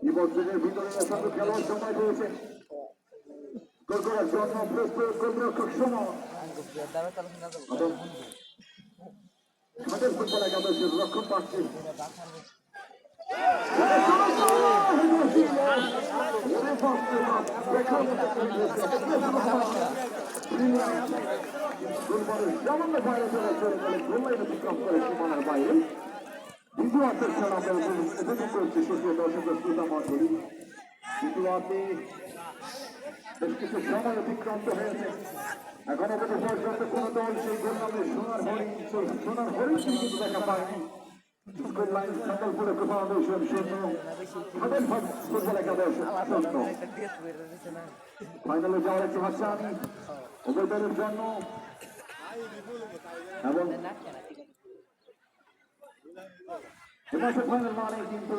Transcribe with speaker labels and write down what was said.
Speaker 1: বিপদের ভিতরে সঙ্গে খেলার সময় রয়েছে গোল করার জন্য প্রস্তুত গোলরক্ষক সময় ফুটবল একাদশের রক্ষণ পাচ্ছে সামান্য বাইরে চলে গোল্লাইন অতিক্রম করে সীমানার বাইরে দ্বিতীয়ার্ধের খেলা আমরা উপভোগ করছি সুপ্রিয় দর্শক শ্রোতা মণ্ডলী দ্বিতীয়ার্ধে বেশ কিছু সময় অতিক্রান্ত হয়েছে এখনো পর্যন্ত কোনো দল সেই গোল নামে সোনার হরিণ কিন্তু দেখা পায়নি স্কুল লাইন সকলপুরে ফাউন্ডেশন শূন্য ফুটবল একাদশ শূন্য ফাইনালে যাওয়ার একটি হাসানি উভয় দলের জন্য এবং ফাইনাল মানে কিন্তু